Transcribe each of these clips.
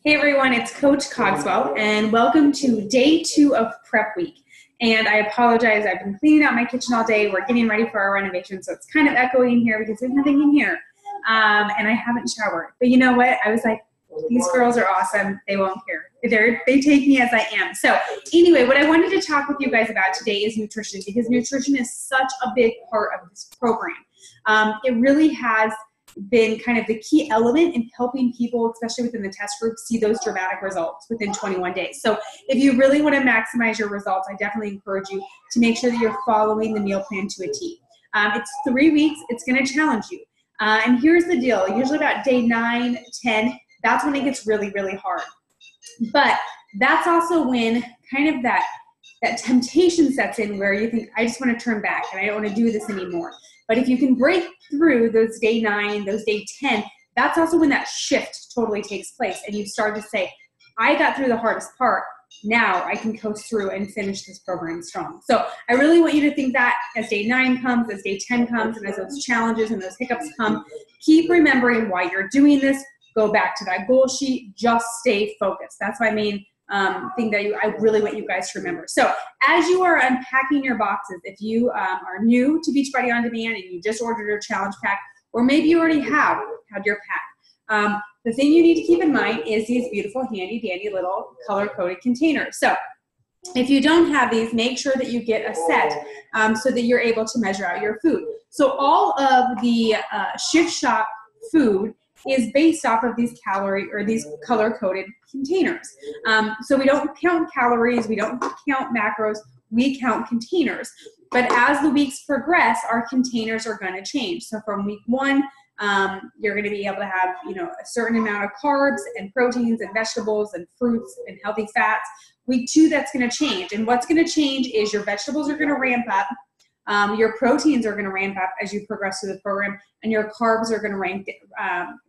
Hey everyone, it's Coach Cogswell, and welcome to day 2 of prep week. And I apologize, I've been cleaning out my kitchen all day. We're getting ready for our renovation, so it's kind of echoing here because there's nothing in here. And I haven't showered. But you know what? I was like, these girls are awesome. They won't care. They take me as I am. So anyway, what I wanted to talk with you guys about today is nutrition, because nutrition is such a big part of this program. It really has been kind of the key element in helping people, especially within the test group, see those dramatic results within 21 days. So if you really want to maximize your results, I definitely encourage you to make sure that you're following the meal plan to a T. It's 3 weeks. It's going to challenge you. And here's the deal. Usually about day 9, 10, that's when it gets really, really hard. But that's also when kind of that temptation sets in where you think, I just want to turn back and I don't want to do this anymore. But if you can break through those day 9, those day 10, that's also when that shift totally takes place. And you start to say, I got through the hardest part. Now I can coast through and finish this program strong. So I really want you to think that as day 9 comes, as day 10 comes, and as those challenges and those hiccups come, keep remembering why you're doing this. Go back to that goal sheet. Just stay focused. That's my main thing that I really want you guys to remember. So as you are unpacking your boxes, if you are new to Beachbody On Demand and you just ordered your challenge pack, or maybe you already have had your pack, the thing you need to keep in mind is these beautiful, handy dandy little color-coded containers. So if you don't have these, make sure that you get a set so that you're able to measure out your food. So all of the Shift Shop food is based off of these these color-coded containers. So we don't count calories, we don't count macros, we count containers. But as the weeks progress, our containers are going to change. So from week 1, you're going to be able to have, a certain amount of carbs and proteins and vegetables and fruits and healthy fats. Week 2, that's going to change. And what's going to change is your vegetables are going to ramp up. Your proteins are going to ramp up as you progress through the program, and your carbs are going to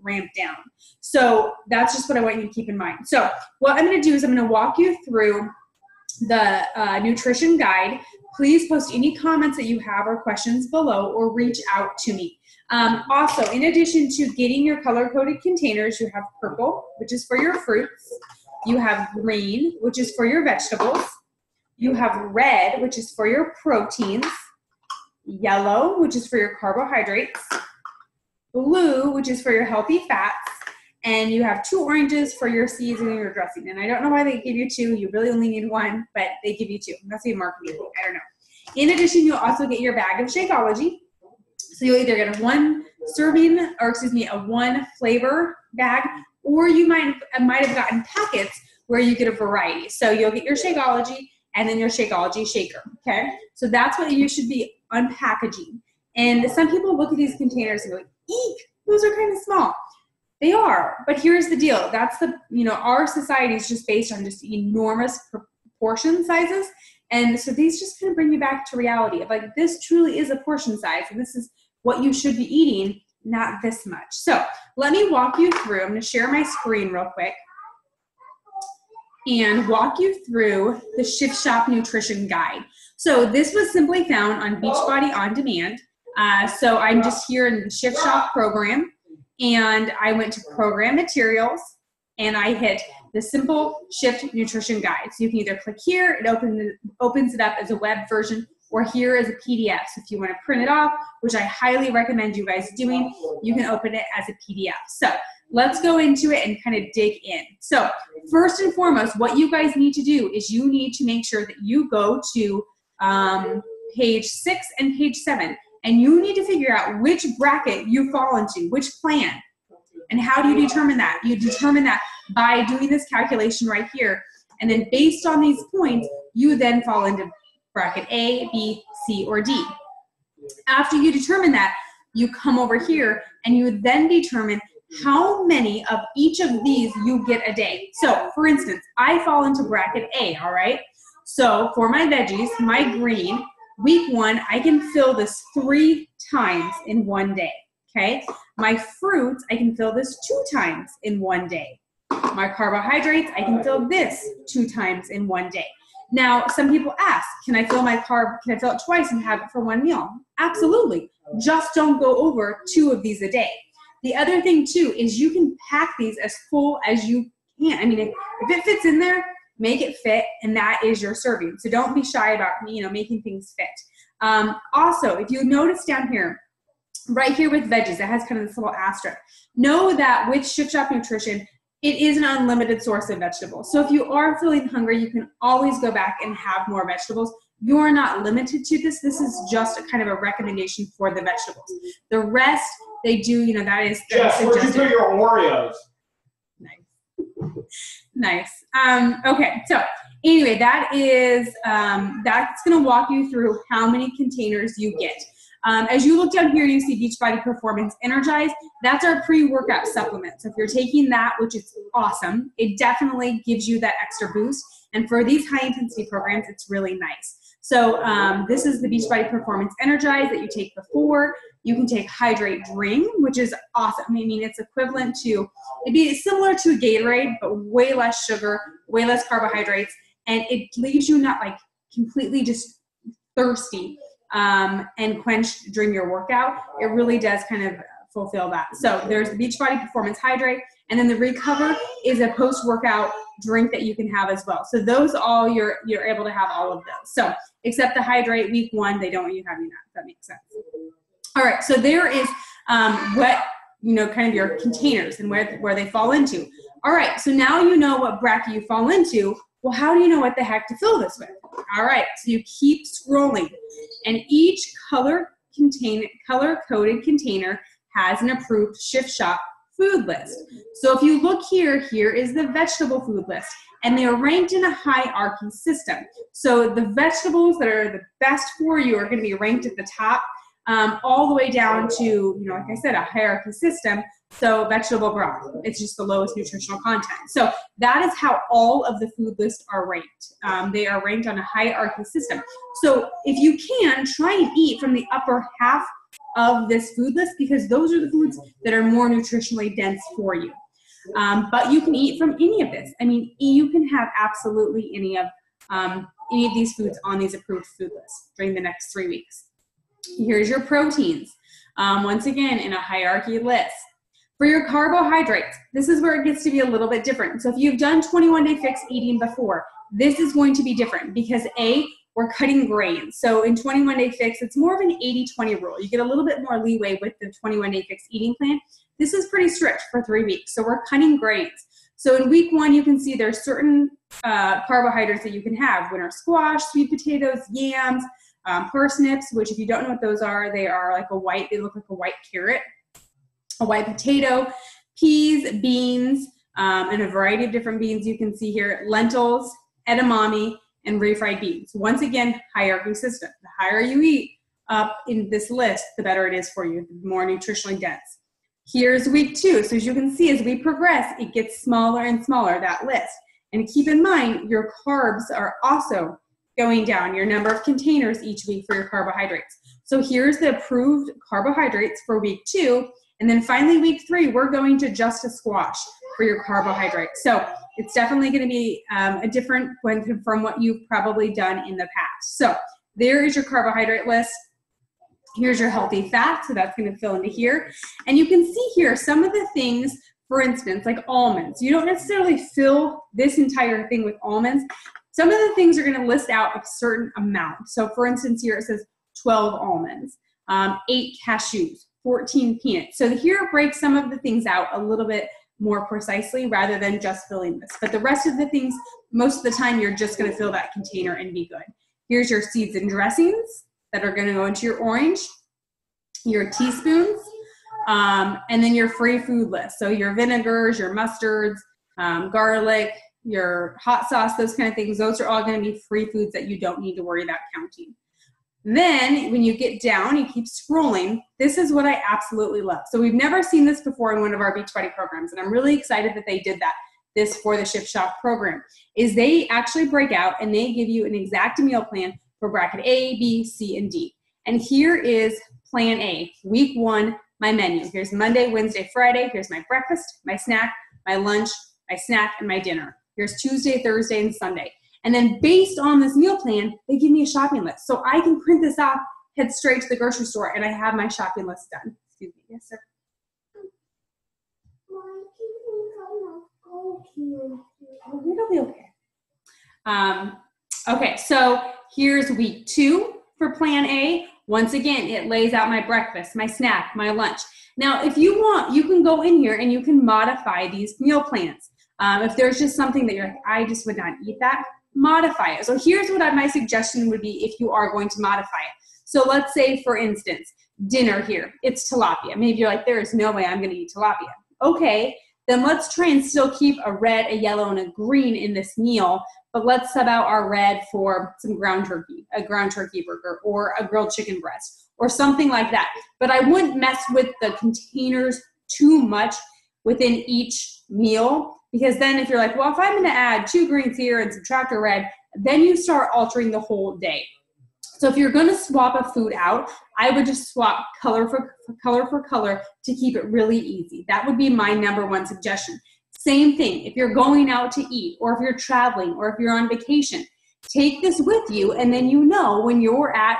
ramp down. So that's just what I want you to keep in mind. So what I'm going to do is I'm going to walk you through the nutrition guide. Please post any comments that you have or questions below, or reach out to me. Also, in addition to getting your color-coded containers, you have purple, which is for your fruits. You have green, which is for your vegetables. You have red, which is for your proteins. Yellow, which is for your carbohydrates. Blue, which is for your healthy fats. And you have 2 oranges for your seasoning or your dressing. And I don't know why they give you 2. You really only need 1, but they give you 2. That's a marketing thing. I don't know. In addition, you'll also get your bag of Shakeology. So you'll either get a 1 flavor bag, or you might have gotten packets where you get a variety. So you'll get your Shakeology and then your Shakeology shaker, okay? So that's what you should be unpackaging. And some people look at these containers and go, eek, those are kind of small. They are, but here's the deal. That's our society is just based on just enormous portion sizes. And so these just kind of bring you back to reality of like, this truly is a portion size, and this is what you should be eating, not this much. So let me walk you through. I'm going to share my screen real quick and walk you through the Shift Shop Nutrition Guide. So this was simply found on Beachbody On Demand. So I'm just here in the Shift Shop program, and I went to Program Materials, and I hit the Simple Shift Nutrition Guide. So you can either click here, it opens it up as a web version, or here as a PDF. So if you want to print it off, which I highly recommend you guys doing, you can open it as a PDF. So let's go into it and kind of dig in. So first and foremost, what you guys need to do is you need to make sure that you go to page 6 and page 7, and you need to figure out which bracket you fall into, which plan. And how do you determine that? You determine that by doing this calculation right here, and then based on these points, you then fall into bracket A, B, C, or D. After you determine that, you come over here and you then determine how many of each of these you get a day. So for instance, I fall into bracket A, all right? So for my veggies, my green, week 1, I can fill this 3 times in 1 day, okay? My fruits, I can fill this 2 times in 1 day. My carbohydrates, I can fill this 2 times in 1 day. Now, some people ask, can I fill it twice and have it for 1 meal? Absolutely. Just don't go over 2 of these a day. The other thing too is you can pack these as full as you can't. I mean, if it fits in there, make it fit, and that is your serving. So don't be shy about, making things fit. Also, if you notice down here, right here with veggies, it has kind of this little asterisk. Know that with Shift Shop Nutrition, it is an unlimited source of vegetables. So if you are feeling hungry, you can always go back and have more vegetables. You're not limited to this. This is just a kind of a recommendation for the vegetables. The rest, they do, that is Jess, where'd you put your Oreos? Nice. Okay, so anyway, that is, that's going to walk you through how many containers you get. As you look down here, you see Beachbody Performance Energize. That's our pre-workout supplement. So if you're taking that, which is awesome, it definitely gives you that extra boost. And for these high-intensity programs, it's really nice. So this is the Beachbody Performance Energize that you take before. You can take Hydrate Drink, which is awesome. I mean, it's equivalent to, it'd be similar to a Gatorade, but way less sugar, way less carbohydrates, and it leaves you not like completely just thirsty and quenched during your workout. It really does kind of fulfill that. So there's the Beachbody Performance Hydrate, and then the Recover is a post-workout drink that you can have as well. So those all, you're able to have all of those. So except the Hydrate week 1, they don't want you having that, if that makes sense. All right, so there is what, kind of your containers and where they fall into. All right, so now you know what bracket you fall into. Well, how do you know what the heck to fill this with? All right, so you keep scrolling, and each color-coded container has an approved Shift Shop food list. So if you look here is the vegetable food list, and they are ranked in a hierarchy system. So the vegetables that are the best for you are going to be ranked at the top, all the way down to, like I said, a hierarchy system. So vegetable broth, it's just the lowest nutritional content. So that is how all of the food lists are ranked. They are ranked on a hierarchy system. So if you can, try and eat from the upper half of this food list, because those are the foods that are more nutritionally dense for you. But you can eat from any of this. I mean, you can have absolutely any of these foods on these approved food lists during the next 3 weeks. Here's your proteins. Once again, in a hierarchy list. For your carbohydrates, this is where it gets to be a little bit different. So if you've done 21-day fix eating before, this is going to be different because we're cutting grains. So in 21-day fix, it's more of an 80-20 rule. You get a little bit more leeway with the 21-day fix eating plan. This is pretty strict for 3 weeks. So we're cutting grains. So in week 1, you can see there's certain carbohydrates that you can have. Winter squash, sweet potatoes, yams, parsnips, which if you don't know what those are, they look like a white carrot, a white potato, peas, beans, and a variety of different beans you can see here, lentils, edamame, and refried beans. Once again, hierarchy system. The higher you eat up in this list, the better it is for you, the more nutritionally dense. Here's week 2. So as you can see, as we progress, it gets smaller and smaller, that list. And keep in mind, your carbs are also going down, your number of containers each week for your carbohydrates. So here's the approved carbohydrates for week 2. And then finally, week 3, we're going to just a squash for your carbohydrates. So it's definitely going to be a different one from what you've probably done in the past. So there is your carbohydrate list. Here's your healthy fat. So that's going to fill into here. And you can see here some of the things, for instance, like almonds. You don't necessarily fill this entire thing with almonds. Some of the things are going to list out a certain amount. So for instance, here it says 12 almonds, 8 cashews, 14 peanuts. So here it breaks some of the things out a little bit more precisely rather than just filling this. But the rest of the things, most of the time, you're just going to fill that container and be good. Here's your seeds and dressings that are going to go into your orange, your teaspoons, and then your free food list. So your vinegars, your mustards, garlic, your hot sauce, those kind of things, those are all going to be free foods that you don't need to worry about counting. Then when you get down, you keep scrolling. This is what I absolutely love. So we've never seen this before in one of our Beachbody programs, and I'm really excited that they did this for the Shift Shop program, is they actually break out and they give you an exact meal plan for bracket A, B, C, and D. And here is plan A, week 1, my menu. Here's Monday, Wednesday, Friday. Here's my breakfast, my snack, my lunch, my snack, and my dinner. Here's Tuesday, Thursday, and Sunday. And then based on this meal plan, they give me a shopping list. So I can print this off, head straight to the grocery store, and I have my shopping list done. Excuse me. Yes, sir. It'll be okay. Okay, so here's week 2 for plan A. Once again, it lays out my breakfast, my snack, my lunch. Now, if you want, you can go in here and you can modify these meal plans. If there's just something that you're like, I just would not eat that, modify it. So here's what my suggestion would be if you are going to modify it. So let's say, for instance, dinner here, it's tilapia. Maybe you're like, there is no way I'm going to eat tilapia. Okay, then let's try and still keep a red, a yellow, and a green in this meal, but let's sub out our red for some ground turkey, a ground turkey burger, or a grilled chicken breast, or something like that. But I wouldn't mess with the containers too much within each meal, because then if you're like, well, if I'm going to add 2 greens here and subtract a red, then you start altering the whole day. So if you're going to swap a food out, I would just swap color for color to keep it really easy. That would be my number 1 suggestion. Same thing, if you're going out to eat, or if you're traveling, or if you're on vacation, take this with you, and then you know when you're at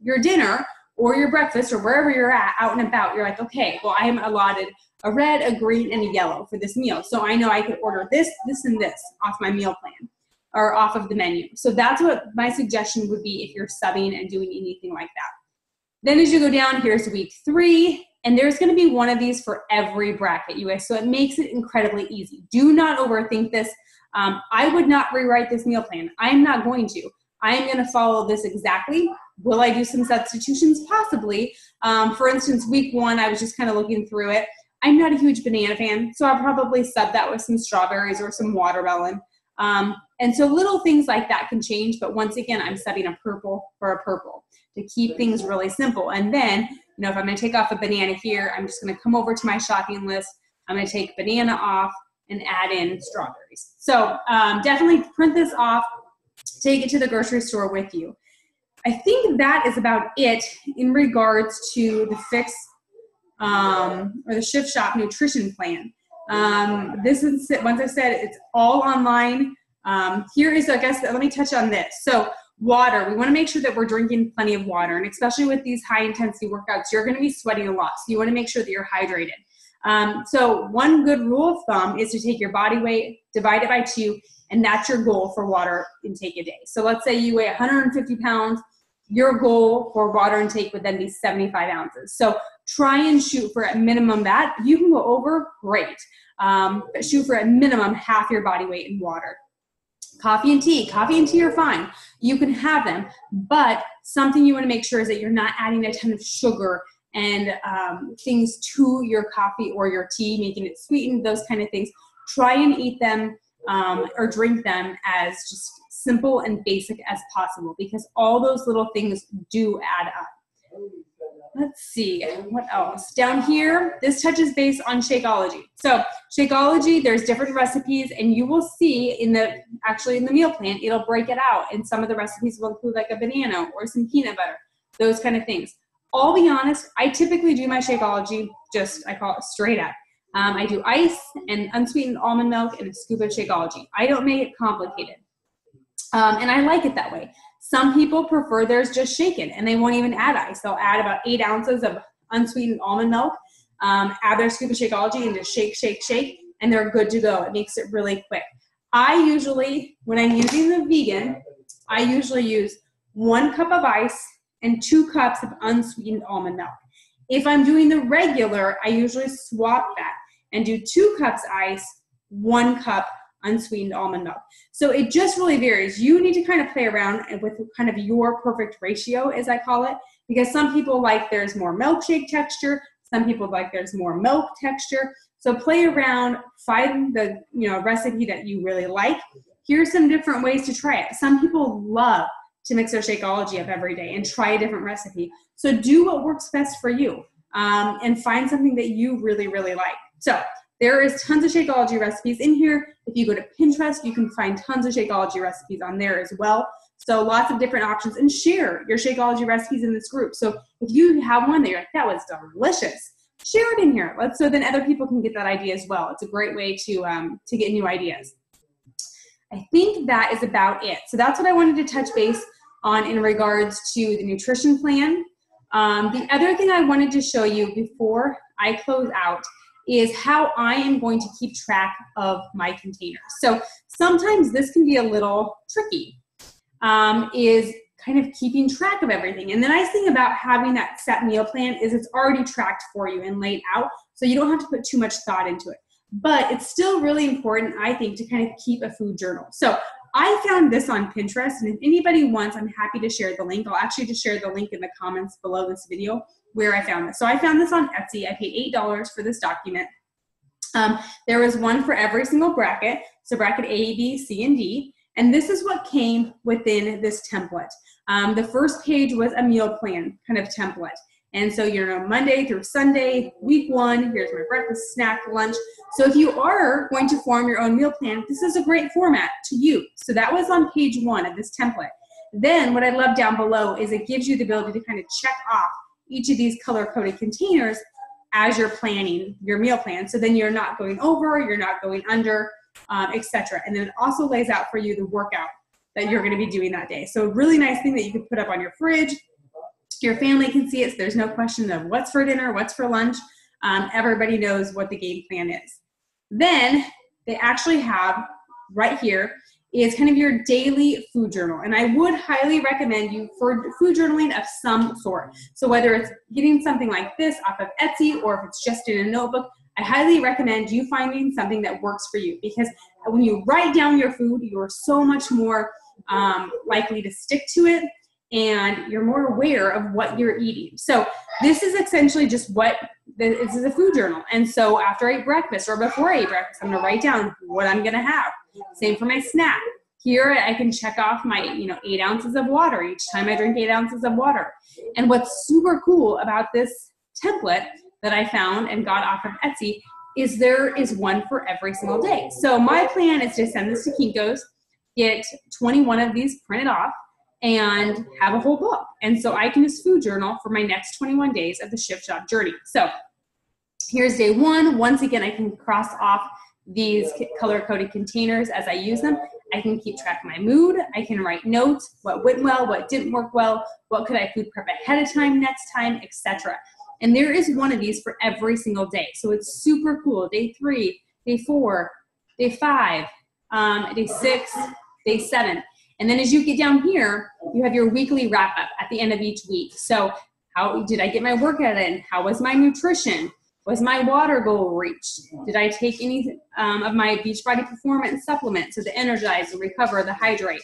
your dinner or your breakfast or wherever you're at, out and about, you're like, okay, well, I am allotted a red, a green, and a yellow for this meal. So I know I could order this, this, and this off my meal plan or off of the menu. So that's what my suggestion would be if you're subbing and doing anything like that. Then as you go down, here's week 3, and there's going to be one of these for every bracket, you guys. So it makes it incredibly easy. Do not overthink this. I would not rewrite this meal plan. I'm not going to. I am going to follow this exactly. Will I do some substitutions? Possibly. For instance, week 1, I was just kind of looking through it. I'm not a huge banana fan, so I'll probably sub that with some strawberries or some watermelon. And so little things like that can change, but once again, I'm subbing a purple for a purple to keep things really simple. And then, you know, if I'm going to take off a banana here, I'm just going to come over to my shopping list. I'm going to take banana off and add in strawberries. So definitely print this off, take it to the grocery store with you. I think that is about it in regards to the Fix or the Shift Shop nutrition plan. This is, once I said, it's all online. Here is, I guess, let me touch on this. So water, we want to make sure that we're drinking plenty of water, and especially with these high intensity workouts, you're going to be sweating a lot. So you want to make sure that you're hydrated. So one good rule of thumb is to take your body weight, divide it by 2, and that's your goal for water intake a day. So let's say you weigh 150 pounds, your goal for water intake would then be 75 ounces. So try and shoot for a minimum that. You can go over, great. But shoot for a minimum half your body weight in water. Coffee and tea are fine. You can have them, but something you want to make sure is that you're not adding a ton of sugar and things to your coffee or your tea, making it sweetened, those kind of things. Try and eat them or drink them as just simple and basic as possible, because all those little things do add up. Let's see, what else? Down here, this touches base on Shakeology. So Shakeology, there's different recipes, and you will see in the meal plan, it'll break it out. And some of the recipes will include like a banana or some peanut butter, those kind of things. I'll be honest, I typically do my Shakeology I call it straight up. I do ice and unsweetened almond milk and a scoop of Shakeology. I don't make it complicated. And I like it that way. Some people prefer theirs just shaken, and they won't even add ice. They'll add about 8 ounces of unsweetened almond milk, add their scoop of Shakeology, and just shake, and they're good to go. It makes it really quick. I usually, when I'm using the vegan, I usually use 1 cup of ice and 2 cups of unsweetened almond milk. If I'm doing the regular, I usually swap that and do 2 cups ice, 1 cup unsweetened almond milk. So it just really varies. You need to kind of play around with kind of your perfect ratio, as I call it, because some people like there's more milkshake texture, some people like there's more milk texture. So play around, find the recipe that you really like. Here's some different ways to try it. Some people love to mix their Shakeology up every day and try a different recipe. So do what works best for you, and find something that you really, really like. So there is tons of Shakeology recipes in here. If you go to Pinterest, you can find tons of Shakeology recipes on there as well. So lots of different options, and share your Shakeology recipes in this group. So if you have one that you're like, that was delicious, share it in here. So then other people can get that idea as well. It's a great way to get new ideas. I think that is about it. So that's what I wanted to touch base on in regards to the nutrition plan. The other thing I wanted to show you before I close out is how I am going to keep track of my containers. So sometimes this can be a little tricky, is kind of keeping track of everything. And the nice thing about having that set meal plan is it's already tracked for you and laid out, so you don't have to put too much thought into it. But it's still really important, I think, to kind of keep a food journal. So I found this on Pinterest, and if anybody wants, I'm happy to share the link. I'll actually just share the link in the comments below this video where I found this. So I found this on Etsy. I paid $8 for this document. There was one for every single bracket, so bracket A, B, C, and D. And this is what came within this template. The first page was a meal plan kind of template. And so you're Monday through Sunday, week 1, here's my breakfast, snack, lunch. So if you are going to form your own meal plan, this is a great format to use. So that was on page 1 of this template. Then what I love down below is it gives you the ability to kind of check off each of these color-coded containers as you're planning your meal plan. So then you're not going over, you're not going under, etc. And then it also lays out for you the workout that you're going to be doing that day. So a really nice thing that you could put up on your fridge. Your family can see it, so there's no question of what's for dinner, what's for lunch. Everybody knows what the game plan is. Then they actually have right here is kind of your daily food journal. And I would highly recommend you for food journaling of some sort. So whether it's getting something like this off of Etsy or if it's just in a notebook, I highly recommend you finding something that works for you, because when you write down your food, you're so much more likely to stick to it, and you're more aware of what you're eating. So this is essentially just this is a food journal. And so after I eat breakfast or before I eat breakfast, I'm gonna write down what I'm gonna have. Same for my snack. Here I can check off my 8 ounces of water each time I drink 8 ounces of water. And what's super cool about this template that I found and got off of Etsy is there is one for every single day. So my plan is to send this to Kinko's, get 21 of these printed off, and have a whole book. And so I can just food journal for my next 21 days of the Shift Shop journey. So here's day 1. Once again, I can cross off these color-coded containers as I use them. I can keep track of my mood. I can write notes, what went well, what didn't work well, what could I food prep ahead of time, next time, etc. And there is one of these for every single day. So it's super cool. Day 3, day 4, day 5, day 6, day 7. And then as you get down here, you have your weekly wrap up at the end of each week. So how did I get my workout in? How was my nutrition? Was my water goal reached? Did I take any of my Beachbody Performance supplements, so the Energize, the Recover, the Hydrate?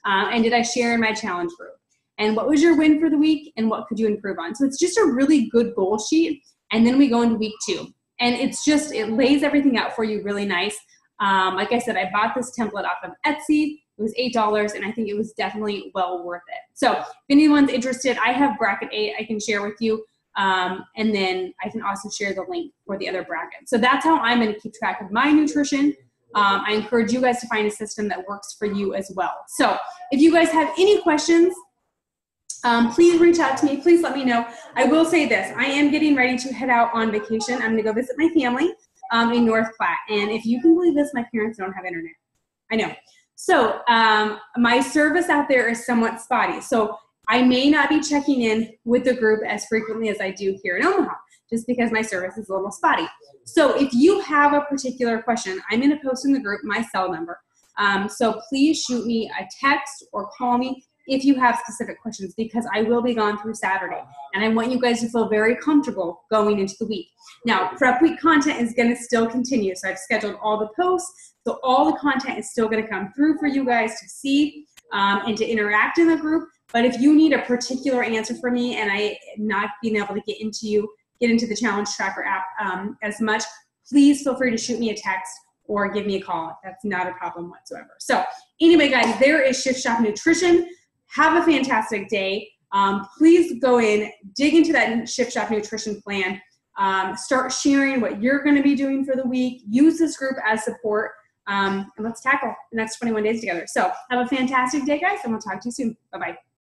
And did I share in my challenge group? And what was your win for the week, and what could you improve on? So it's just a really good goal sheet. And then we go into week 2. And it lays everything out for you really nice. Like I said, I bought this template off of Etsy. It was $8, and I think it was definitely well worth it. So if anyone's interested, I have bracket 8 I can share with you. And then I can also share the link for the other bracket. So that's how I'm going to keep track of my nutrition. I encourage you guys to find a system that works for you as well. So if you guys have any questions, please reach out to me. Please let me know. I will say this. I am getting ready to head out on vacation. I'm going to go visit my family in North Platte. And if you can believe this, my parents don't have internet. I know. So my service out there is somewhat spotty. So I may not be checking in with the group as frequently as I do here in Omaha, just because my service is a little spotty. So if you have a particular question, I'm going to post in the group my cell number. So please shoot me a text or call me if you have specific questions, because I will be gone through Saturday. And I want you guys to feel very comfortable going into the week. Now, prep week content is going to still continue. So I've scheduled all the posts. So all the content is still going to come through for you guys to see and to interact in the group. But if you need a particular answer from me and I am not being able to get into the Challenge Tracker app as much, please feel free to shoot me a text or give me a call. That's not a problem whatsoever. So anyway, guys, there is Shift Shop Nutrition. Have a fantastic day. Please go in, dig into that Shift Shop Nutrition plan. Start sharing what you're going to be doing for the week. Use this group as support. And let's tackle the next 21 days together. So have a fantastic day, guys, and we'll talk to you soon. Bye-bye.